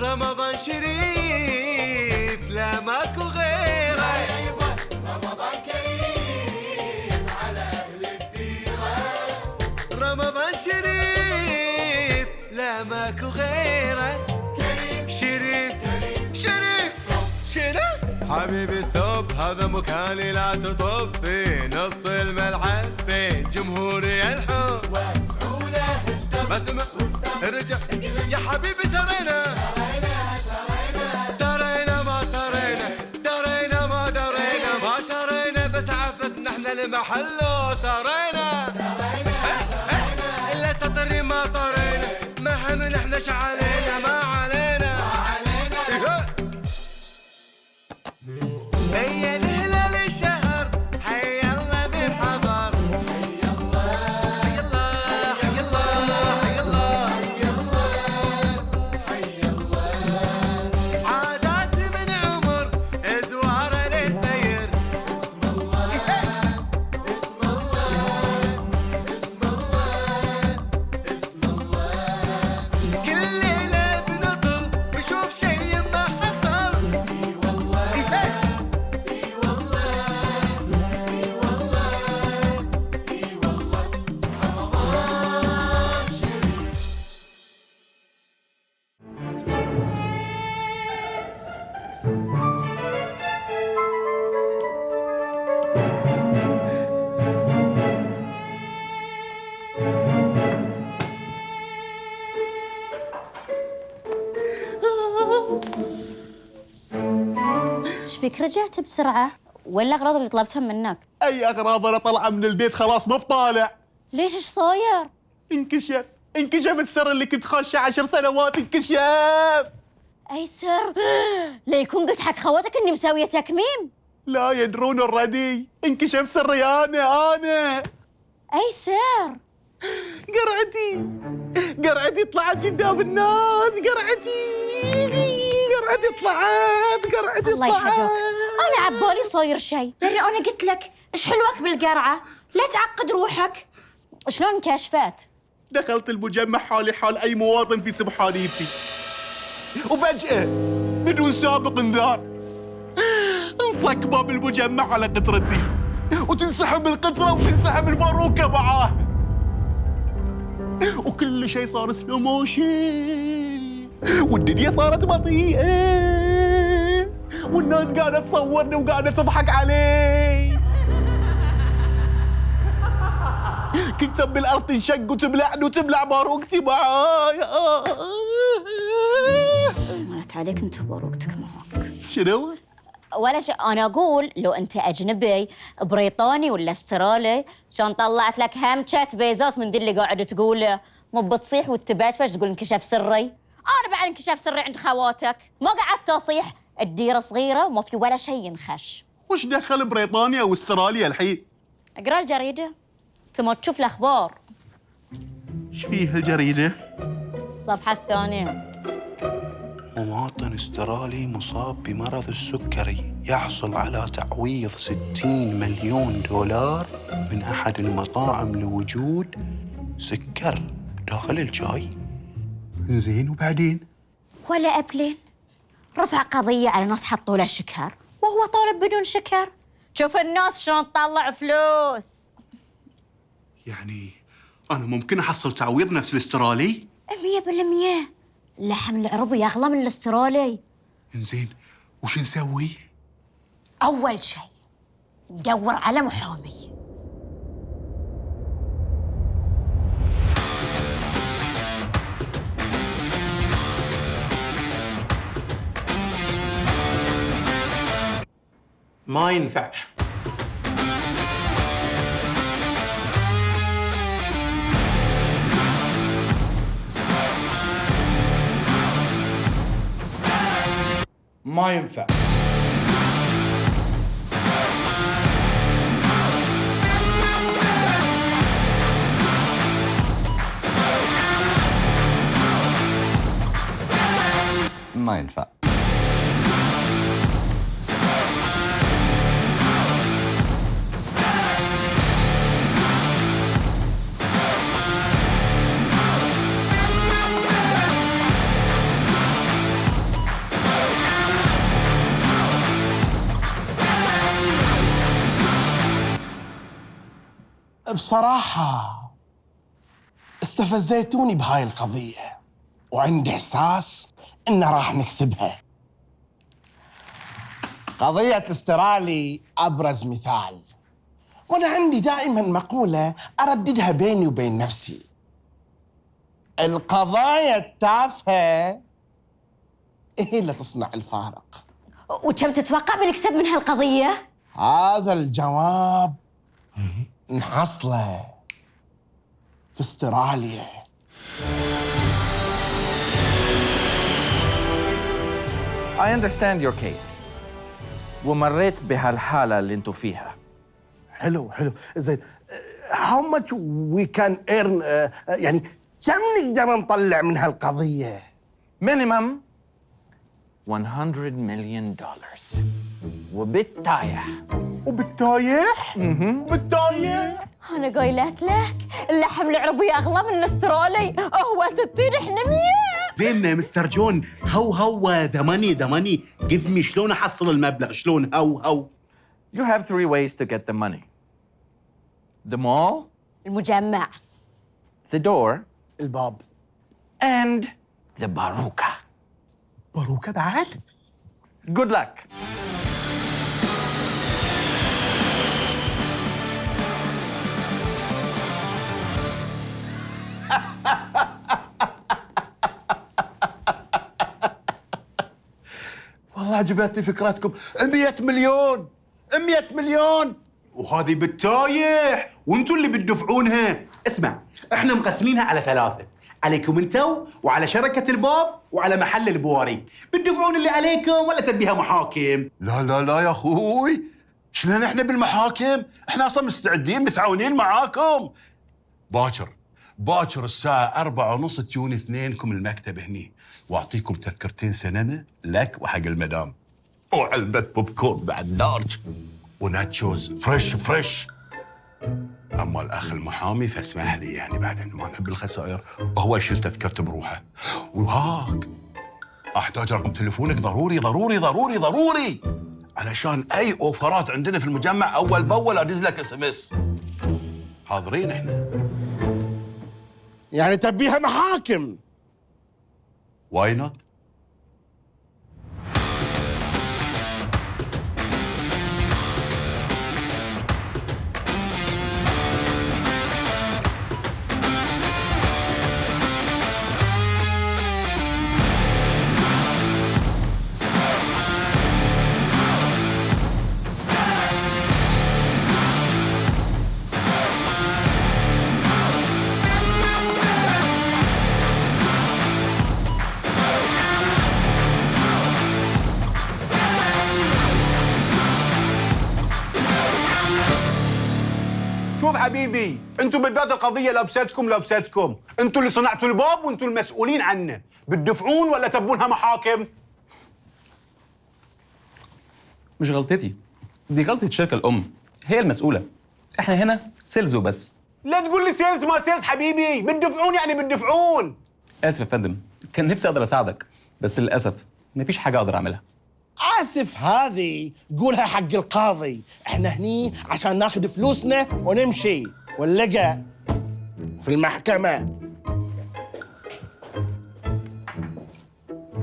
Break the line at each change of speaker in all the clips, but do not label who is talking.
رمضان شريف لا ماكو غيره.
رمضان كريم على أهل الديرة.
رمضان شريف لا ماكو غيره.
كريم
شريف
كريم
شريف شريف. حبيبي ستوب، هذا مكاني لا تطب في نص الملعب بين جمهوري الحب.
واسعوله الدم
بسمة رجع يا حبيبي سرينا سرينا ما سرينا، درينا ما درينا، ما سرينا بس عفسنا احنا المحل سرينا الا تطري ما طرينا، ما همنا احنا شعلينا ما علينا هيا الهلال الشهر حي الله بالحضر. حي الله حي الله حي الله حي الله. عادات من عمر ازوار للثير.
اسم الله اسم الله اسم الله اسم الله.
كل ليلة بنطل بشوف شي ما حصل.
اي والله اي والله اي والله اي والله. رمضان شريف.
ايش فيك رجعت بسرعة؟ ولا الأغراض اللي طلبتها منك؟
اي اغراض، انا طالعه من البيت خلاص ما بطالع.
ليش ايش صاير؟
انكشف السر اللي كنت خاشه 10 سنوات، انكشف.
أي سر؟ ليكون قلت حق خواتك إني مساوية تكميم؟
لا يدرون اوريدي، انكشف سري انا.
أي سر؟
قرعتي طلعت قدام الناس، قرعتي طلعت.
الله يحفظك. أنا عبالي صاير شيء، لأن أنا قلت لك إيش حلوك بالقرعة؟ لا تعقد روحك. شلون كشفت؟
دخلت المجمع حالي حال اي مواطن في سبحانيتي، وفجأة بدون سابق انذار انصك باب المجمع على قطرتي، وتنسحب القطرة وتنسحب الباروكة معاه، وكل شيء صار سلو موشن، والدنيا صارت بطيئة، والناس قاعدة تصورني وقاعدة تضحك علي. كنت بالارض تنشق وتبلعني وتبلع باروكتي معاي.
مرت عليك أنت وباروكتك معك.
شنو؟
ولا شيء، أنا أقول لو أنت أجنبي بريطاني ولا استرالي كان طلعت لك همشة بيزات من ذي اللي قاعد تقوله، مو بتصيح وتبشبش تقول انكشف سري. أنا بعد انكشف سري عند خواتك، ما قعدت أصيح. الديرة صغيرة وما في ولا شيء ينخش.
وش دخل بريطانيا واستراليا الحين؟
اقرا الجريدة تما تشوف الأخبار.
ايش فيه الجريدة؟
الصفحة الثانية.
مواطن استرالي مصاب بمرض السكري يحصل على تعويض 60 مليون دولار من أحد المطاعم لوجود سكر داخل الشاي.
زين وبعدين؟
ولا أبلين رفع قضية على ناس حطوا له شكر وهو طالب بدون شكر. شوف الناس شلون تطلع فلوس.
يعني أنا ممكن أحصل تعويض نفس الاسترالي؟
100%. اللحم العربي أغلى من الاسترالي.
زين وش نسوي؟
أول شيء ندور على محامي.
ما ينفع.
ما ينفع.
ما ينفع.
بصراحة استفزيتوني بهاي القضية، وعندي إحساس إن راح نكسبها. قضية الاسترالي أبرز مثال، وأنا عندي دائما مقولة أرددها بيني وبين نفسي: القضايا التافهة هي اللي تصنع الفارق.
وكم تتوقع بنكسب من هالقضية؟
هذا الجواب نحصله في استراليا.
I understand your case. ومريت بهالحالة اللي انتو فيها.
حلو زين. how much we can earn يعني كم نقدر نطلع من هالقضية؟
Minimum $100 million. وبالتايح.
وبالتايح؟ بالتايح؟
أنا قايلت لك اللحم العربي أغلى من الاسترالي، هو 60 إحنا 100.
زين مستر جون، هو ذا ماني جيف مي. شلون احصل المبلغ؟ شلون هو
You have 3 ways to get the money. The mall,
المجمع.
the door,
الباب.
and the baruka.
باروكة بعد؟
Good luck.
والله عجبتني فكرتكم. 100 مليون 100 مليون، وهذه بالتايح وانتم اللي بتدفعونها. اسمع، احنا مقسمينها على 3، عليكم انتو وعلى شركة الباب وعلى محل البواري. بتدفعون اللي عليكم ولا تبيها محاكم؟
لا يا اخوي، شلون احنا بالمحاكم؟ احنا اصلا مستعدين متعاونين معاكم. باكر الساعة 4:30 تجون اثنينكم المكتب هني، واعطيكم تذكرتين سينما لك وحق المدام، وعلبة بوب كورن بعد لارج، وناتشوز فريش. اما الاخ المحامي فاسمح لي، يعني بعد انه ما نحب الخسائر، هو يشيل تذكرته بروحه. وهاك احتاج رقم تليفونك ضروري علشان اي اوفرات عندنا في المجمع اول باول ادز لك SMS. حاضرين احنا.
يعني تبيها محاكم؟
واي نوت؟
شوف حبيبي، انتم بالذات القضية لابستكم. انتم اللي صنعتوا الباب وانتم المسؤولين عنه. بتدفعون ولا تبونها محاكم؟
مش غلطتي، دي غلطة الشركة الأم، هي المسؤولة. احنا هنا سيلز وبس.
لا تقول لي سيلز ما سيلز حبيبي، بتدفعون يعني بتدفعون.
آسف يا فندم، كان نفسي أقدر أساعدك، بس للأسف مفيش حاجة أقدر أعملها.
آسف هذه قولها حق القاضي، احنا هني عشان ناخذ فلوسنا ونمشي، واللقى في المحكمة.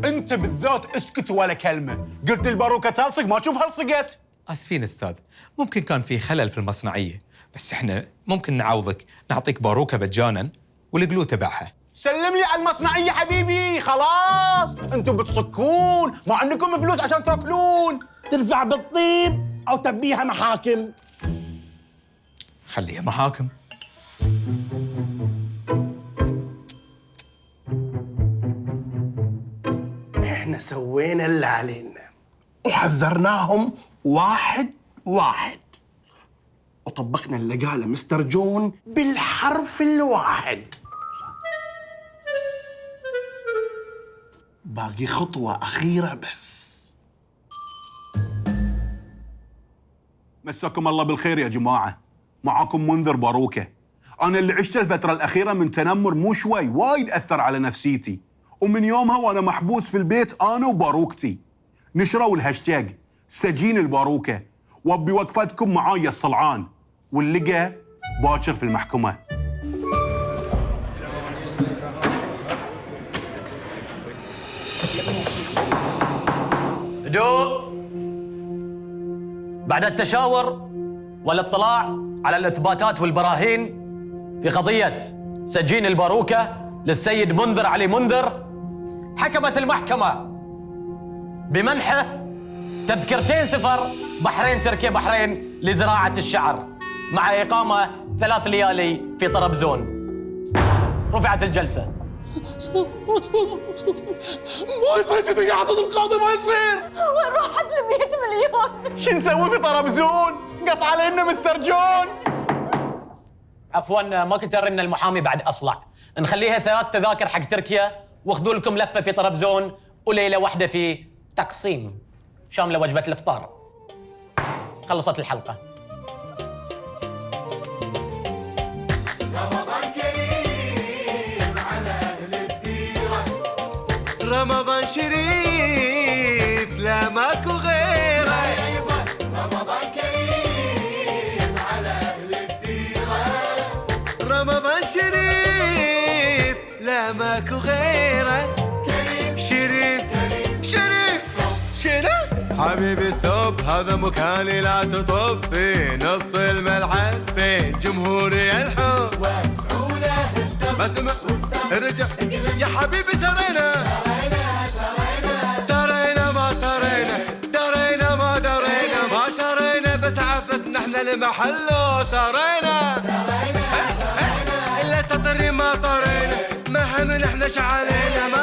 انت بالذات اسكت ولا كلمة. قلت الباروكة تلصق، ما تشوف هلصقت.
آسفين أستاذ، ممكن كان في خلل في المصنعية، بس إحنا ممكن نعوضك، نعطيك باروكة مجاناً والجلو تبعها.
سلم لي على المصنعية حبيبي، خلاص. انتم بتصكون، ما عندكم فلوس عشان تاكلون.
تدفع بالطيب أو تبيها محاكم؟
خليها محاكم.
احنا سوينا اللي علينا وحذرناهم واحد وطبقنا اللي قاله مستر جون بالحرف الواحد. باقي خطوة أخيرة بس.
مساكم الله بالخير يا جماعة. معاكم منذر باروكة. أنا اللي عشت الفترة الأخيرة من تنمر مو شوي وايد أثر على نفسيتي، ومن يومها وأنا محبوس في البيت أنا وباروكتي. نشروا الهاشتاج سجين الباروكة، وبوقفتكم معايا الصلعان، واللقى
باكر في المحكمة.
هدوء. بعد التشاور والاطلاع على الإثباتات والبراهين في قضية سجين الباروكة للسيد منذر علي منذر، حكمت المحكمة بمنحه تذكرتين سفر بحرين تركيا بحرين لزراعة الشعر مع إقامة 3 ليالي في طرابزون. رفعت الجلسة.
ما يصير كذا يا عضد القاضي، ما يصير.
وين راحت ال 100 مليون؟
شو نسوي في طرابزون؟ قص علينا مسترجون.
عفوا ما كنت ارن المحامي بعد اصلع، نخليها 3 تذاكر حق تركيا واخذوا لكم لفه في طرابزون وليله واحده في تقسيم شامله وجبه الافطار. خلصت الحلقه.
رمضان كريم على أهل الديرة.
رمضان شريف لا ماكو غيره.
رمضان كريم على أهل الديرة.
رمضان شريف لا ماكو غيره.
كريم
شريف شريف شنو؟ حبيبي ستوب، هذا مكاني لا تطب في نص الملعب بين جمهوري الحب.
وسعوله الدم
بسمع الرجع يا حبيبي سرينا سرينا ما سرينا، درينا ما درينا، ما سرينا بس عفسنا احنا المحل سرينا الا تطري ما طرينا، ما هم احنا شعلينا.